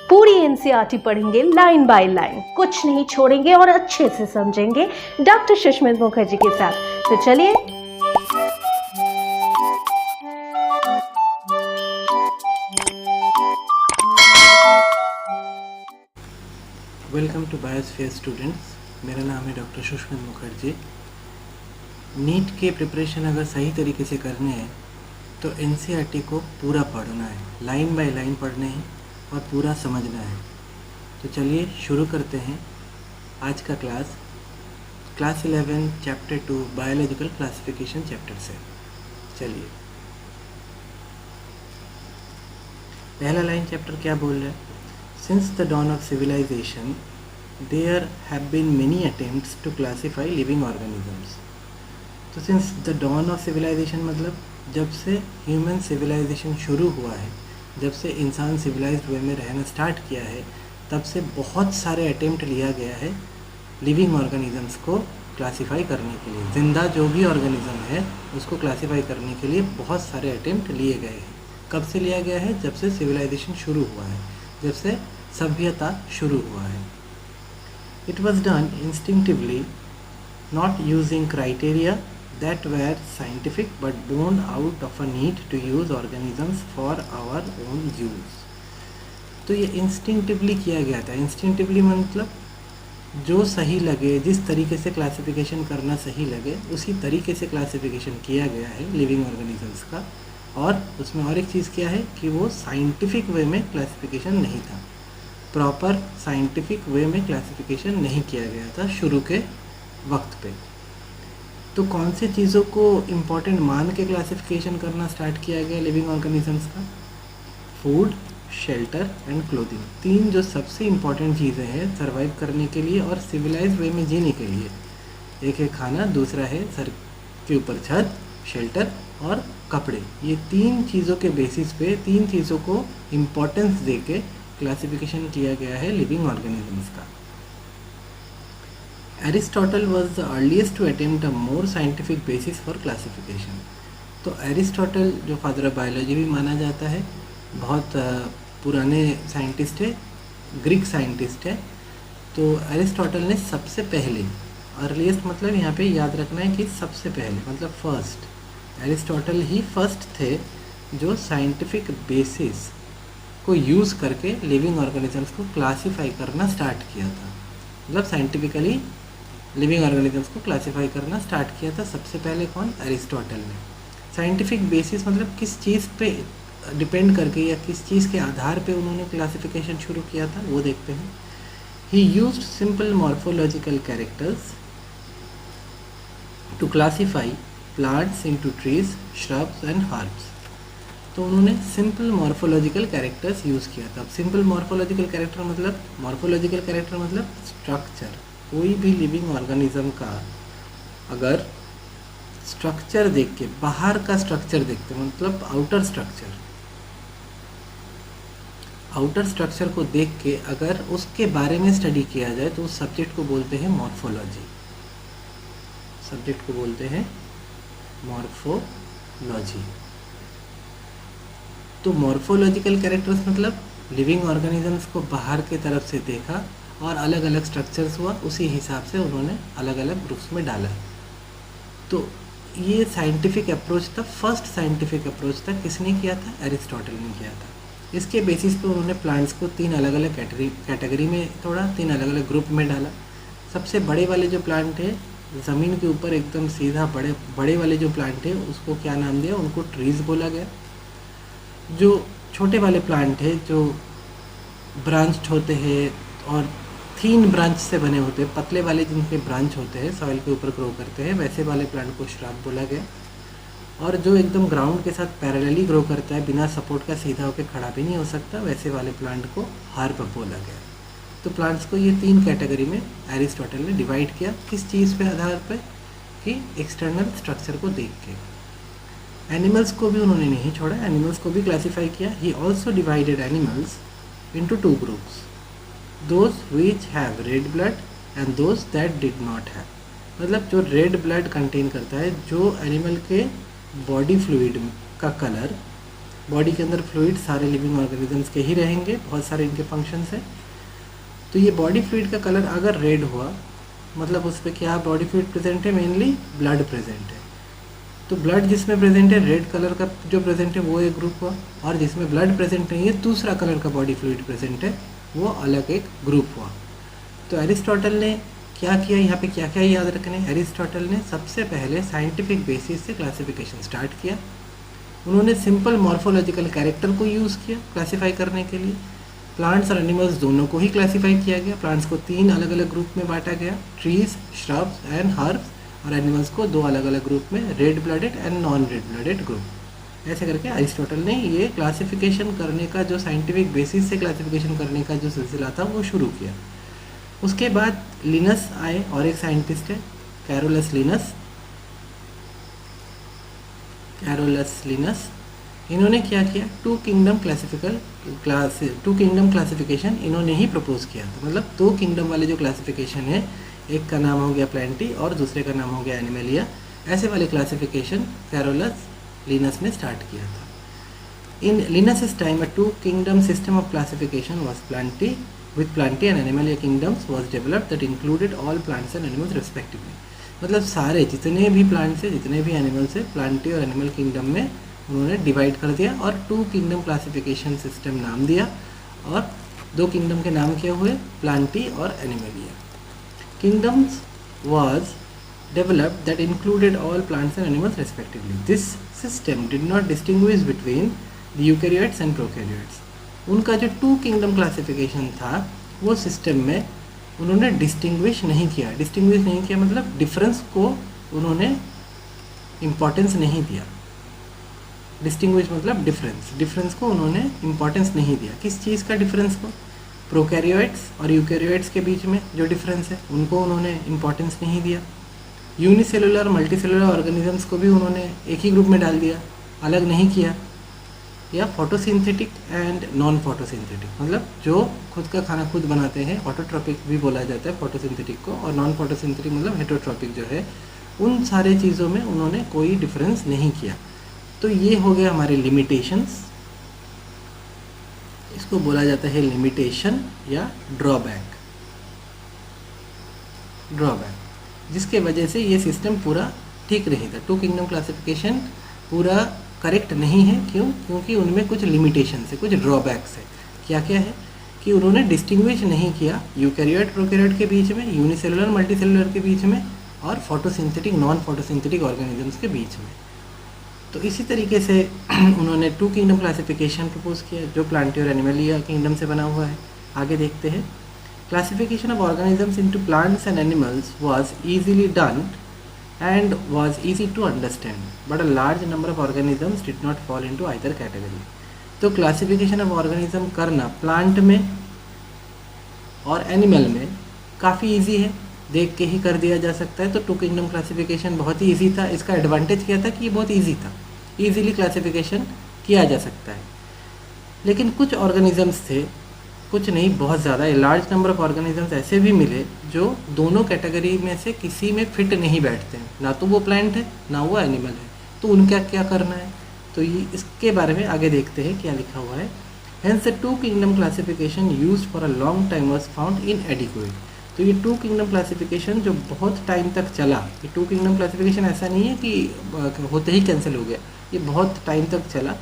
पूरी एनसीईआरटी पढ़ेंगे line by line, कुछ नहीं छोड़ेंगे और अच्छे से समझेंगे डॉक्टर सुष्मित मुखर्जी के साथ। तो चलिए वेलकम टू बायोस्फीयर स्टूडेंट्स। मेरा नाम है डॉक्टर सुष्मित मुखर्जी। नीट के प्रिपरेशन अगर सही तरीके से करने हैं तो एनसीईआरटी को पूरा पढ़ना है, लाइन बाय लाइन पढ़ने हैं और पूरा समझना है। तो चलिए शुरू करते हैं आज का class 11 chapter 2 biological classification chapter से। चलिए, पहला लाइन चैप्टर क्या बोल रहा है? Since the dawn of civilization, there have been many attempts to classify living organisms. तो since the dawn of civilization मतलब जब से human civilization शुरू हुआ है, जब से इंसान civilized way में रहना स्टार्ट किया है, तब से बहुत सारे अटेम्प्ट लिया गया है लिविंग ऑर्गेनिजम्स को क्लासीफाई करने के लिए। ज़िंदा जो भी ऑर्गेनिज्म है उसको क्लासीफाई करने के लिए बहुत सारे अटेम्प्ट लिए गए हैं। कब से लिया गया है? जब से सिविलाइजेशन शुरू हुआ है, जब से सभ्यता शुरू हुआ है। It was done instinctively, not using criteria that were scientific but born out of a need to use organisms for our own use. तो ये इंस्टिंक्टिवली किया गया था। इंस्टिंक्टिवली मतलब जो सही लगे, जिस तरीके से क्लासिफिकेशन करना सही लगे उसी तरीके से क्लासिफिकेशन किया गया है लिविंग ऑर्गेनिजम्स का। और उसमें और एक चीज़ क्या है कि वो साइंटिफिक वे में क्लासिफिकेशन नहीं था, प्रॉपर साइंटिफिक वे में क्लासिफिकेशन नहीं किया गया था शुरू के वक्त पे। तो कौन सी चीज़ों को इम्पोर्टेंट मान के क्लासिफिकेशन करना स्टार्ट किया गया लिविंग ऑर्गेनिजम्स का? फूड, शेल्टर एंड क्लोथिंग, तीन जो सबसे इम्पॉर्टेंट चीज़ें हैं सर्वाइव करने के लिए और सिविलाइज वे में जीने के लिए। एक है खाना, दूसरा है सर के ऊपर छत, शेल्टर और कपड़े। ये तीन चीज़ों के बेसिस पे, तीन चीज़ों को इम्पोर्टेंस दे के क्लासिफिकेशन किया गया है लिविंग ऑर्गेनिजम्स का। Aristotle was the earliest to attempt a more scientific basis for classification. तो एरिस्टोटल जो फादर ऑफ बायोलॉजी भी माना जाता है, बहुत पुराने साइंटिस्ट है, ग्रीक साइंटिस्ट है। तो एरिस्टोटल ने सबसे पहले, अर्लीस्ट मतलब यहाँ पे याद रखना है कि सबसे पहले मतलब फर्स्ट, एरिस्टोटल ही फर्स्ट थे जो साइंटिफिक बेसिस को यूज़ करके लिविंग ऑर्गेनिजम्स को क्लासीफाई करना स्टार्ट किया था। मतलब साइंटिफिकली लिविंग ऑर्गेनिजम्स को क्लासीफाई करना स्टार्ट किया था सबसे पहले। कौन? एरिस्टोटल ने। साइंटिफिक बेसिस मतलब किस चीज़ पे डिपेंड करके या किस चीज़ के आधार पे उन्होंने क्लासिफिकेशन शुरू किया था वो देखते हैं। He used simple morphological characters to classify plants into trees, shrubs and herbs. तो उन्होंने सिंपल मॉर्फोलॉजिकल कैरेक्टर्स यूज़ किया था। अब सिंपल मॉर्फोलॉजिकल कैरेक्टर मतलब स्ट्रक्चर। कोई भी लिविंग ऑर्गेनिज्म का अगर स्ट्रक्चर देख के, बाहर का स्ट्रक्चर देखते मतलब आउटर स्ट्रक्चर को देख के अगर उसके बारे में स्टडी किया जाए तो उस सब्जेक्ट को बोलते हैं मॉर्फोलॉजी। सब्जेक्ट को बोलते हैं मॉर्फोलॉजी। तो मॉर्फोलॉजिकल कैरेक्टर्स मतलब लिविंग ऑर्गेनिजम्स को बाहर के तरफ से देखा और अलग अलग स्ट्रक्चर्स हुआ, उसी हिसाब से उन्होंने अलग अलग ग्रुप्स में डाला। तो ये साइंटिफिक अप्रोच था, फर्स्ट साइंटिफिक अप्रोच था। किसने किया था? एरिस्टोटल ने किया था। इसके बेसिस पे उन्होंने प्लांट्स को तीन अलग अलग कैटेगरी में तोड़ा, तीन अलग अलग ग्रुप में डाला। सबसे बड़े वाले जो प्लांट है, ज़मीन के ऊपर एकदम सीधा बड़े वाले जो प्लांट है उसको क्या नाम दिया? उनको ट्रीज बोला गया। जो छोटे वाले प्लांट है जो ब्रांच्ड होते हैं और थीन ब्रांच से बने होते हैं, पतले वाले जिनके ब्रांच होते हैं, सॉइल के ऊपर ग्रो करते हैं, वैसे वाले प्लांट को श्रब बोला गया। और जो एकदम ग्राउंड के साथ पैरेलली ग्रो करता है, बिना सपोर्ट का सीधा होकर खड़ा भी नहीं हो सकता, वैसे वाले प्लांट को हर्ब बोला गया। तो प्लांट्स को ये तीन कैटेगरी में एरिस्टोटल ने डिवाइड किया। किस चीज़ पे आधार पे? कि एक्सटर्नल स्ट्रक्चर को देख के। एनिमल्स को भी उन्होंने नहीं छोड़ा, एनिमल्स को भी क्लासीफाई किया। He also divided animals into two groups, those which have read blood and those that did not have. मतलब जो रेड ब्लड कंटेन करता है, जो एनिमल के बॉडी फ्लूइड का कलर बॉडी के अंदर फ्लूइड सारे लिविंग ऑर्गेनिजम्स के ही रहेंगे, बहुत सारे इनके फंक्शंस हैं। तो ये बॉडी फ्लूइड का कलर अगर रेड हुआ मतलब उस पर क्या बॉडी फ्लूइड प्रेजेंट है, मेनली ब्लड प्रेजेंट है। तो ब्लड जिसमें प्रेजेंट है रेड कलर का जो प्रेजेंट है वो एक ग्रुप हुआ, और जिसमें ब्लड प्रेजेंट नहीं है दूसरा कलर का बॉडी फ्लूइड प्रेजेंट है वो अलग एक ग्रुप हुआ। तो एरिस्टोटल ने क्या किया, यहाँ पे क्या क्या याद रखने, एरिस्टोटल ने सबसे पहले साइंटिफिक बेसिस से क्लासिफिकेशन स्टार्ट किया। उन्होंने सिंपल मॉर्फोलॉजिकल कैरेक्टर को यूज़ किया क्लासीफाई करने के लिए। प्लांट्स और एनिमल्स दोनों को ही क्लासीफाई किया गया। प्लांट्स को 3 अलग अलग ग्रुप में बांटा गया, ट्रीज, श्रब्स एंड हर्ब्स, और एनिमल्स को 2 अलग अलग ग्रुप में, red blooded and non red blooded group. ऐसे करके अरिस्टोटल ने ये क्लासिफिकेशन करने का जो साइंटिफिक बेसिस से क्लासिफिकेशन करने का जो सिलसिला था वो शुरू किया। उसके बाद लिनस आए और एक साइंटिस्ट है कैरोलस लिनस। इन्होंने क्या किया, टू किंगडम क्लासिफिकेशन इन्होंने ही प्रपोज किया था। मतलब 2 किंगडम वाले जो क्लासिफिकेशन है, एक का नाम हो गया प्लांटी और दूसरे का नाम हो गया एनिमलिया, ऐसे वाले क्लासिफिकेशन कैरोलस लिनस ने स्टार्ट किया था। In Linnaeus time a 2 kingdom system of classification was Plantae with plantae and animalia kingdoms was developed that included all plants and animals respectively। मतलब सारे जितने भी प्लांट्स है जितने भी एनिमल्स है प्लांटी और एनिमल किंगडम में उन्होंने डिवाइड कर दिया और 2 किंगडम क्लासिफिकेशन सिस्टम नाम दिया, और 2 किंगडम के नाम क्या हुए, प्लांटी और Animalia. Kingdoms was developed that included all plants and animals respectively। This system did not distinguish between the eukaryotes and prokaryotes। उनका जो 2 किंगडम क्लासिफिकेशन था वो सिस्टम में उन्होंने डिस्टिंग्विश नहीं किया मतलब डिफरेंस को उन्होंने इम्पोर्टेंस नहीं दिया। डिस्टिंग्विश मतलब डिफरेंस को उन्होंने इम्पोर्टेंस नहीं दिया। किस चीज़ का डिफरेंस को, प्रोकैरियोट्स और यूकैरियोट्स के बीच में जो डिफरेंस है उनको उन्होंने इम्पोर्टेंस नहीं दिया। यूनिसेलुलर मल्टीसेलुलर ऑर्गेनिजम्स को भी उन्होंने एक ही ग्रुप में डाल दिया, अलग नहीं किया। या फोटोसिंथेटिक एंड नॉन फोटोसिंथेटिक, मतलब जो खुद का खाना खुद बनाते हैं ऑटोट्रॉपिक भी बोला जाता है फोटोसिंथेटिक को, और नॉन फोटोसिंथेटिक मतलब हेटरोट्रॉपिक जो है, उन सारे चीज़ों में उन्होंने कोई डिफरेंस नहीं किया। तो ये हो गया हमारे लिमिटेशंस, इसको बोला जाता है लिमिटेशन या ड्रॉबैक, जिसके वजह से ये सिस्टम पूरा ठीक नहीं था। 2 किंगडम क्लासिफिकेशन पूरा करेक्ट नहीं है, क्यों, क्योंकि उनमें कुछ लिमिटेशंस है, कुछ ड्रॉबैक्स है। क्या क्या है कि उन्होंने डिस्टिंग्विश नहीं किया यूकैरियोट प्रोकैरियोट के बीच में, यूनिसेलुलर मल्टीसेलुलर के बीच में, और फोटोसिंथेटिक नॉन फोटोसिंथेटिक ऑर्गेनिजम्स के बीच में। तो इसी तरीके से उन्होंने 2 किंगडम क्लासिफिकेशन प्रपोज किया जो प्लांटी और एनिमलिया किंगडम से बना हुआ है। आगे देखते हैं। Classification of organisms into plants and animals was easily done and was easy to understand, but a large number of organisms did not fall into either category। तो क्लासिफिकेशन ऑफ ऑर्गेनिज्म करना plant में और animal में काफ़ी easy है, देख के ही कर दिया जा सकता है। तो 2 किंगडम क्लासिफिकेशन बहुत ही इजी था। इसका एडवांटेज क्या था कि ये बहुत इजी था, इजीली क्लासिफिकेशन किया जा सकता है। लेकिन कुछ ऑर्गेनिजम्स थे, कुछ नहीं बहुत ज़्यादा, लार्ज नंबर ऑफ ऑर्गेनिजम्स ऐसे भी मिले जो दोनों कैटेगरी में से किसी में फिट नहीं बैठते हैं, ना तो वो प्लांट है ना वो एनिमल है। तो उनका क्या करना है, तो ये इसके बारे में आगे देखते हैं क्या लिखा हुआ है। Hence the 2 kingdom classification used for a long time was found इनएडिक्वेट। तो ये 2 किंगडम क्लासिफिकेशन जो बहुत टाइम तक चला, ये 2 किंगडम क्लासिफिकेशन ऐसा नहीं है कि होते ही कैंसिल हो गया, ये बहुत टाइम तक चला,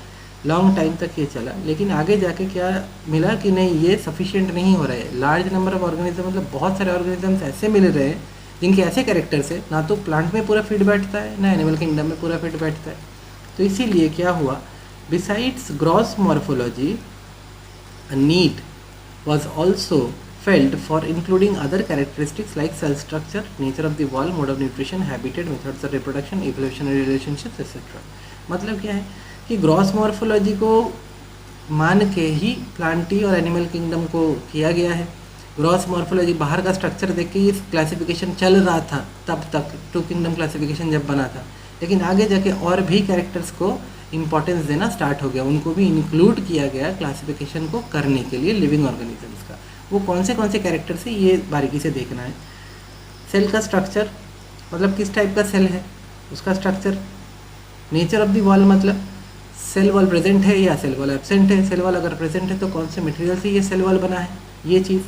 लॉन्ग टाइम तक ये चला। लेकिन आगे जाके क्या मिला कि नहीं, ये सफिशिएंट नहीं हो रहा है। लार्ज नंबर ऑफ ऑर्गेनिज्म मतलब बहुत सारे ऑर्गेनिजम्स ऐसे मिल रहे हैं जिनके ऐसे कैरेक्टर्स है, ना तो प्लांट में पूरा फिट बैठता है ना एनिमल किंगडम में पूरा फिट बैठता है। तो इसीलिए क्या हुआ, besides gross morphology a need was also felt for including other characteristics like cell structure, nature of the wall, mode of nutrition, habitat, methods of reproduction, evolutionary relationships etc। मतलब क्या है कि ग्रॉस मॉर्फोलॉजी को मान के ही Plantae और animal kingdom को किया गया है। ग्रॉस मॉर्फोलॉजी बाहर का स्ट्रक्चर देख के ये क्लासिफिकेशन चल रहा था तब तक, 2 किंगडम क्लासिफिकेशन जब बना था। लेकिन आगे जाके और भी कैरेक्टर्स को इम्पोर्टेंस देना स्टार्ट हो गया, उनको भी इंक्लूड किया गया क्लासिफिकेशन को करने के लिए लिविंग ऑर्गेनिजम्स का। वो कौन से कैरेक्टर्स है ये बारीकी से देखना है। सेल का स्ट्रक्चर मतलब किस टाइप का सेल है, उसका structure. Nature of the wall मतलब सेल वॉल प्रेजेंट है या सेल वॉल एब्सेंट है। सेल वॉल अगर प्रेजेंट है तो कौन से मटेरियल से ये सेल वॉल बना है, ये चीज़।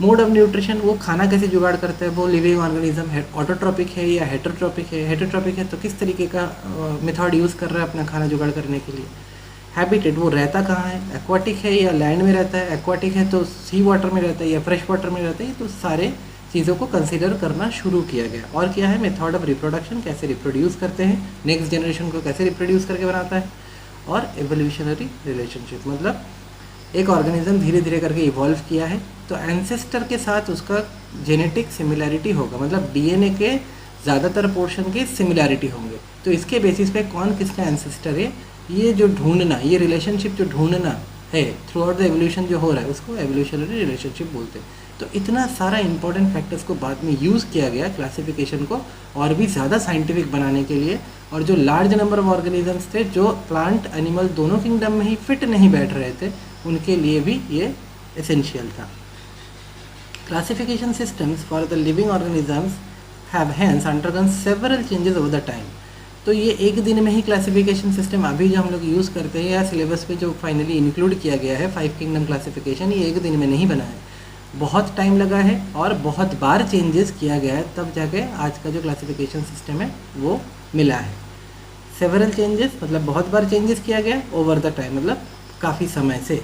मोड ऑफ न्यूट्रिशन, वो खाना कैसे जुगाड़ करता है, वो लिविंग ऑर्गेनिज्म है ऑटोट्रॉपिक है या हेटरोट्रॉपिक है। हेटरोट्रॉपिक है तो किस तरीके का मेथड यूज़ कर रहा है अपना खाना जुगाड़ करने के लिए। हैबिटेट, वो रहता कहाँ है, एक्वाटिक है या लैंड में रहता है। एक्वाटिक है तो सी वाटर में रहता है या फ्रेश वाटर में रहता है। तो सारे चीज़ों को कंसिडर करना शुरू किया गया। और क्या है, मेथड ऑफ रिप्रोडक्शन, कैसे रिप्रोड्यूस करते हैं, नेक्स्ट जनरेशन को कैसे रिप्रोड्यूस करके बनाता है। और एवोल्यूशनरी रिलेशनशिप, मतलब एक ऑर्गेनिज्म धीरे धीरे करके इवॉल्व किया है तो एंसेस्टर के साथ उसका जेनेटिक सिमिलैरिटी होगा, मतलब डीएनए के ज़्यादातर पोर्शन के सिमिलैरिटी होंगे। तो इसके बेसिस पे कौन किसका एंसेस्टर है, ये जो ढूंढना, ये रिलेशनशिप जो ढूंढना है थ्रू आउट द एवोल्यूशन जो हो रहा है, उसको एवोल्यूशनरी रिलेशनशिप बोलते हैं। तो इतना सारा इंपॉर्टेंट फैक्टर्स को बाद में यूज़ किया गया क्लासिफिकेशन को और भी ज़्यादा साइंटिफिक बनाने के लिए। और जो लार्ज नंबर ऑफ ऑर्गेनिजम्स थे जो प्लांट एनिमल दोनों किंगडम में ही फिट नहीं बैठ रहे थे, उनके लिए भी ये एसेंशियल था। Classification systems for the living organisms have hence undergone several changes over the time. तो ये एक दिन में ही क्लासिफिकेशन सिस्टम अभी जो हम लोग यूज़ करते हैं या सिलेबस पे जो फाइनली इंक्लूड किया गया है 5 किंगडम क्लासिफिकेशन, ये एक दिन में नहीं बना है, बहुत टाइम लगा है और बहुत बार चेंजेस किया गया है, तब जाके आज का जो क्लासिफिकेशन सिस्टम है वो मिला है। सेवरल चेंजेस मतलब बहुत बार चेंजेस किया गया, ओवर द टाइम मतलब काफ़ी समय से।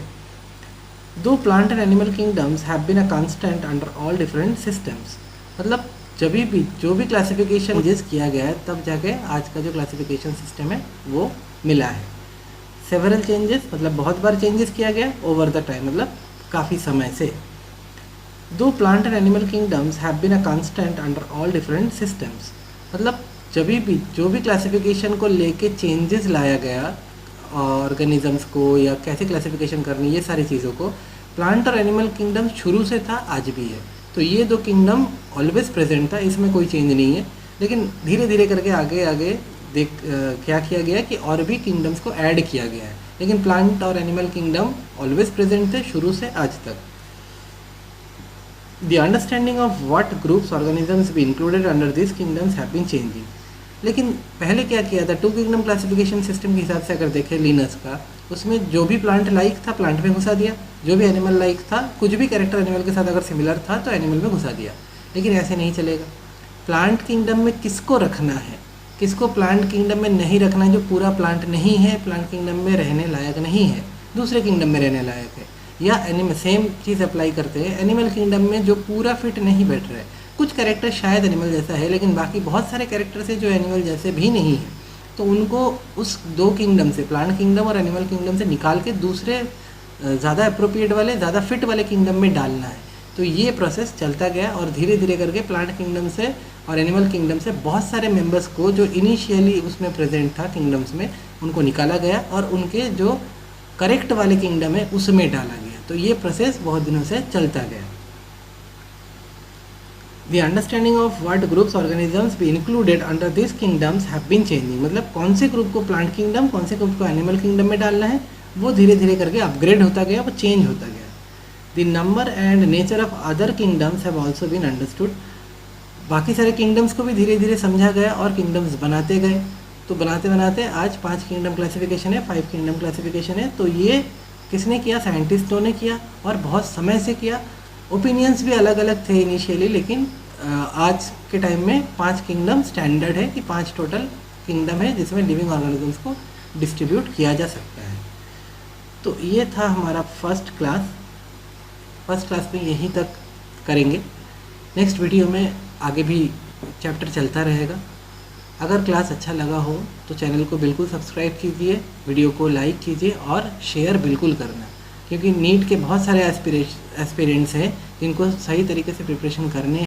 दो plant and animal kingdoms have been a constant under all different systems, मतलब जब भी जो भी क्लासिफिकेशन चेंजेस किया गया है तब जाके आज का जो क्लासिफिकेशन सिस्टम है वो मिला है। सेवरल चेंजेस मतलब बहुत बार चेंजेस किया गया, ओवर द टाइम मतलब काफ़ी समय से। दो plant and animal kingdoms have been a constant under all different systems, मतलब जब भी जो भी क्लासिफिकेशन को लेके चेंजेस लाया गया ऑर्गेनिजम्स को या कैसे क्लासिफिकेशन करनी, ये सारी चीज़ों को प्लांट और एनिमल किंगडम शुरू से था, आज भी है। तो ये दो किंगडम ऑलवेज प्रेजेंट था, इसमें कोई चेंज नहीं है। लेकिन धीरे धीरे करके आगे आगे क्या किया गया कि और भी किंगडम्स को ऐड किया गया है, लेकिन प्लांट और एनिमल किंगडम ऑलवेज प्रेजेंट थे शुरू से आज तक। The understanding of what groups organisms be included under these kingdoms have been changing। लेकिन पहले क्या किया था, 2 किंगडम क्लासिफिकेशन सिस्टम के हिसाब से अगर देखें लिनस का, उसमें जो भी प्लांट लाइक था प्लांट में घुसा दिया, जो भी एनिमल लाइक था, कुछ भी कैरेक्टर एनिमल के साथ अगर सिमिलर था तो एनिमल में घुसा दिया। लेकिन ऐसे नहीं चलेगा। प्लांट किंगडम में किसको रखना है, किसको प्लांट किंगडम में नहीं रखना है, जो पूरा प्लांट नहीं है, प्लांट किंगडम में रहने लायक नहीं है, दूसरे किंगडम में रहने लायक है। या एनिमल सेम चीज़ अप्लाई करते हैं एनिमल किंगडम में जो पूरा फिट नहीं बैठ रहा है। कुछ कैरेक्टर शायद एनिमल जैसा है लेकिन बाकी बहुत सारे कैरेक्टर्स हैं जो एनिमल जैसे भी नहीं है, तो उनको उस 2 किंगडम से, प्लांट किंगडम और एनिमल किंगडम से निकाल के दूसरे ज़्यादा अप्रोप्रिएट वाले, ज़्यादा फिट वाले किंगडम में डालना है। तो ये प्रोसेस चलता गया और धीरे धीरे करके प्लांट किंगडम से और एनिमल किंगडम से बहुत सारे मेंबर्स को जो इनिशियली उसमें प्रेजेंट था किंगडम्स में, उनको निकाला गया और उनके जो करेक्ट वाले किंगडम है उसमें डाला गया। तो ये प्रोसेस बहुत दिनों से चलता गया। The understanding of what groups organisms be included under these kingdoms have been changing, मतलब कौन से ग्रुप को प्लांट किंगडम, कौन से ग्रुप को एनिमल किंगडम में डालना है, वो धीरे धीरे करके अपग्रेड होता गया, वो चेंज होता गया। The number and nature of other kingdoms have also been understood, बाकी सारे किंगडम्स को भी धीरे धीरे समझा गया और किंगडम्स बनाते गए। तो बनाते बनाते आज 5 किंगडम क्लासिफिकेशन है, 5 किंगडम क्लासिफिकेशन है। तो ये किसने किया, साइंटिस्टों ने किया और बहुत समय से किया। ओपिनियंस भी अलग अलग थे इनिशियली, लेकिन आज के टाइम में 5 किंगडम स्टैंडर्ड है कि 5 टोटल किंगडम है जिसमें लिविंग ऑर्गेनिजम्स को डिस्ट्रीब्यूट किया जा सकता है। तो ये था हमारा फर्स्ट क्लास में यहीं तक करेंगे। नेक्स्ट वीडियो में आगे भी चैप्टर चलता रहेगा। अगर क्लास अच्छा लगा हो तो चैनल को बिल्कुल सब्सक्राइब कीजिए, वीडियो को लाइक कीजिए और शेयर बिल्कुल करना, क्योंकि नीट के बहुत सारे एस्पिरेंट्स हैं जिनको सही तरीके से प्रिपरेशन करने